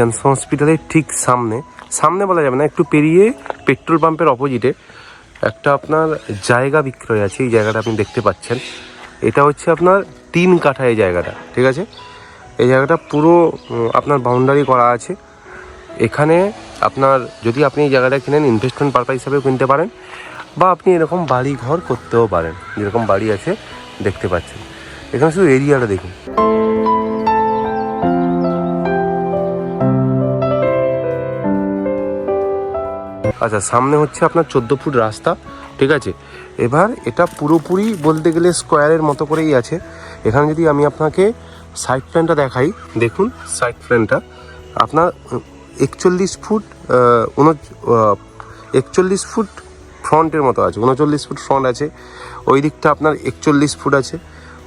Cancer হসপিটালের ঠিক সামনে বলা যাবে না, একটু পেরিয়ে পেট্রোল পাম্পের অপোজিটে একটা আপনার জায়গা বিক্রয় আছে। এই জায়গাটা আপনি দেখতে পাচ্ছেন, এটা হচ্ছে আপনার 3 কাঠা এই জায়গাটা, ঠিক আছে। এই জায়গাটা পুরো আপনার বাউন্ডারি করা আছে। এখানে আপনার যদি আপনি এই জায়গাটা কিনেন ইনভেস্টমেন্ট পারপাস হিসাবেও কিনতে পারেন, বা আপনি এরকম বাড়ি ঘর করতেও পারেন, যেরকম বাড়ি আছে দেখতে পাচ্ছেন। এখানে শুধু এরিয়াটা দেখুন। আচ্ছা, সামনে হচ্ছে আপনার 14 ফুট রাস্তা, ঠিক আছে। এবার এটা পুরোপুরি বলতে গেলে স্কোয়ারের মতো করেই আছে। এখানে যদি আমি আপনাকে সাইড প্ল্যানটা দেখাই, দেখুন সাইড প্ল্যানটা আপনার 41 ফুট 41 ফুট ফ্রন্টের মতো আছে, 39 ফুট ফ্রন্ট আছে। ওই দিকটা আপনার 41 ফুট আছে,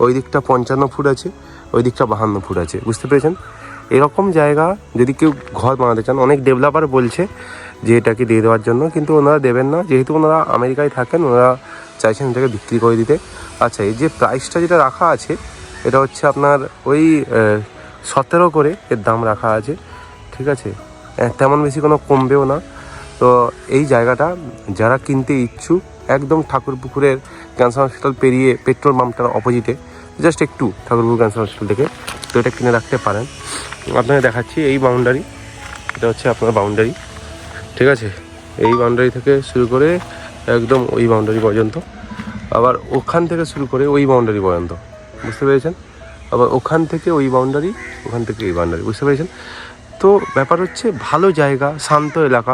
ওই দিকটা 55 ফুট আছে, ওই দিকটা 52 ফুট আছে, বুঝতে পেরেছেন। এরকম জায়গা যদি কেউ ঘর বানাতে চান, অনেক ডেভেলপার বলছে যে এটাকে দিয়ে দেওয়ার জন্য, কিন্তু ওনারা দেবেন না, যেহেতু ওনারা আমেরিকায় থাকেন, ওনারা চাইছেন এটাকে বিক্রি করে দিতে। আচ্ছা, এই যে প্রাইসটা যেটা রাখা আছে, এটা হচ্ছে আপনার ওই 17 করে এর দাম রাখা আছে, ঠিক আছে। তেমন বেশি কোনো কমবেও না। তো এই জায়গাটা যারা কিনতে ইচ্ছুক, একদম ঠাকুরপুকুরের ক্যান্সার হসপিটাল পেরিয়ে পেট্রোল পাম্পটার অপোজিটে, জাস্ট একটু ঠাকুরপুকুর ক্যান্সার হসপিটাল থেকে, তো এটা কিনে রাখতে পারেন। আপনাকে দেখাচ্ছি এই বাউন্ডারি, এটা হচ্ছে আপনার বাউন্ডারি, ঠিক আছে। এই বাউন্ডারি থেকে শুরু করে একদম ওই বাউন্ডারি পর্যন্ত, আবার ওখান থেকে শুরু করে ওই বাউন্ডারি পর্যন্ত, বুঝতে পেরেছেন। আবার ওখান থেকে ওই বাউন্ডারি, ওখান থেকে এই বাউন্ডারি, বুঝতে পেরেছেন। তো ব্যাপার হচ্ছে ভালো জায়গা, শান্ত এলাকা,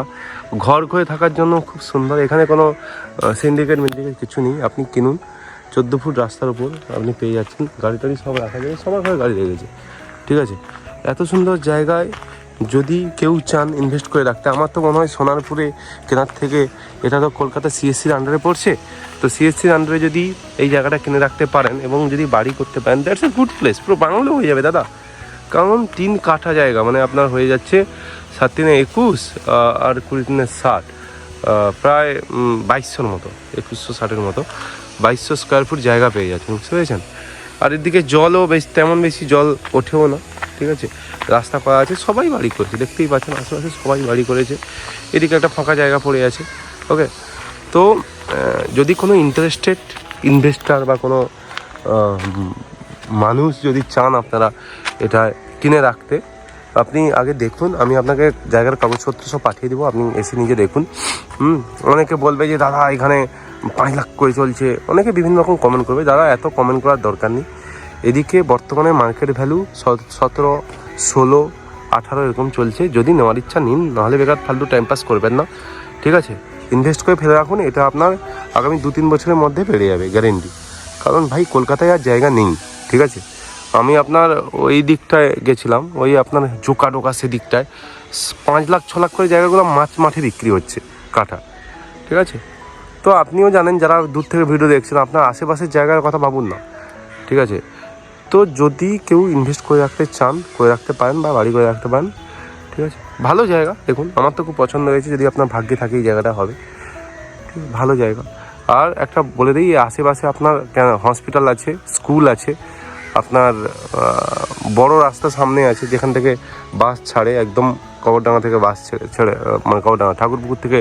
ঘর করে থাকার জন্য খুব সুন্দর। এখানে কোনো সিন্ডিকেট কিছু নেই। আপনি কিনুন, 14 ফুট রাস্তার উপর আপনি পেয়ে যাচ্ছেন, গাড়ি টাড়ি সব রাখা যাবে, সবার ঘরে গাড়ি লেগেছে, ঠিক আছে। এত সুন্দর জায়গায় যদি কেউ চান ইনভেস্ট করে রাখতে, আমার তো মনে হয় সোনারপুরে কেনার থেকে, এটা তো কলকাতা সিএসসির আন্ডারে পড়ছে, তো সিএসসির আন্ডারে যদি এই জায়গাটা কিনে রাখতে পারেন এবং যদি বাড়ি করতে পারেন, দ্যাটস এ গুড প্লেস। পুরো বাংলো হয়ে যাবে দাদা, কারণ 3 কাঠা জায়গা, মানে আপনার হয়ে যাচ্ছে 7 3 21 আর 20 3 60, প্রায় 2200 মতো, 2160 মতো, 2200 স্কোয়ার ফুট জায়গা পেয়ে যাচ্ছেন, বুঝতে পেরেছেন। আর এদিকে জলও তেমন বেশি জল ওঠেও না, ঠিক আছে। রাস্তা করা আছে, সবাই বাড়ি করেছে, দেখতেই পাচ্ছেন আশেপাশে সবাই বাড়ি করেছে। এদিকে একটা ফাঁকা জায়গা পড়ে আছে, ওকে। তো যদি কোনো ইন্টারেস্টেড ইনভেস্টার বা কোনো মানুষ যদি চান আপনারা এটা কিনে রাখতে, আপনি আগে দেখুন, আমি আপনাকে জায়গার কাগজপত্র সব পাঠিয়ে দেবো, আপনি এসে নিজে দেখুন। অনেকে বলবে যে দাদা এখানে 5 লাখ করে চলছে, অনেকে বিভিন্ন রকম কমেন্ট করবে। দাদা এত কমেন্ট করার দরকার নেই। এদিকে বর্তমানে মার্কেট ভ্যালু 17 16 18 এরকম চলছে। যদি নেওয়ার ইচ্ছা নিন, নাহলে বেকার ফালতু টাইম পাস করবেন না, ঠিক আছে। ইনভেস্ট করে ফেলে রাখুন, এটা আপনার আগামী 2-3 বছরের মধ্যে বেড়ে যাবে, গ্যারেন্টি। কারণ ভাই কলকাতায় আর জায়গা নেই, ঠিক আছে। আমি আপনার ওই দিকটায় গেছিলাম, ওই আপনার জোকা টোকা সেদিকটায় 5 লাখ 6 লাখ করে জায়গাগুলো মাঠে বিক্রি হচ্ছে কাঠা, ঠিক আছে। তো আপনিও জানেন, যারা দূর থেকে ভিডিও দেখছেন, আপনার আশেপাশের জায়গার কথা ভাবুন না, ঠিক আছে। তো যদি কেউ ইনভেস্ট করে রাখতে চান, করে রাখতে পারেন, বা বাড়ি করে রাখতে পারেন, ঠিক আছে। ভালো জায়গা, দেখুন আমার তো খুব পছন্দ হয়েছে। যদি আপনার ভাগ্যে থাকে এই জায়গাটা হবে, ঠিক, ভালো জায়গা। আর একটা বলে দিই, আশেপাশে আপনার হসপিটাল আছে, স্কুল আছে, আপনার বড় রাস্তা সামনে আছে, যেখান থেকে বাস ছাড়ে, একদম কবরডাঙ্গা থেকে বাস ছেড়ে মানে কবরডাঙ্গা ঠাকুরপুকুর থেকে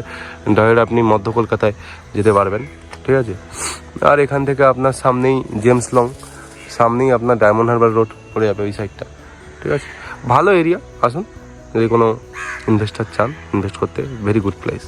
ডাইরেক্ট আপনি মধ্য কলকাতায় যেতে পারবেন, ঠিক আছে। আর এখান থেকে আপনার সামনেই জেমস লং, সামনেই আপনার ডায়মন্ড হারবার রোড পড়ে যাবে ওই সাইডটা, ঠিক আছে। ভালো এরিয়া, আসুন যদি কোনো ইনভেস্টার চান ইনভেস্ট করতে, ভেরি গুড প্লেস।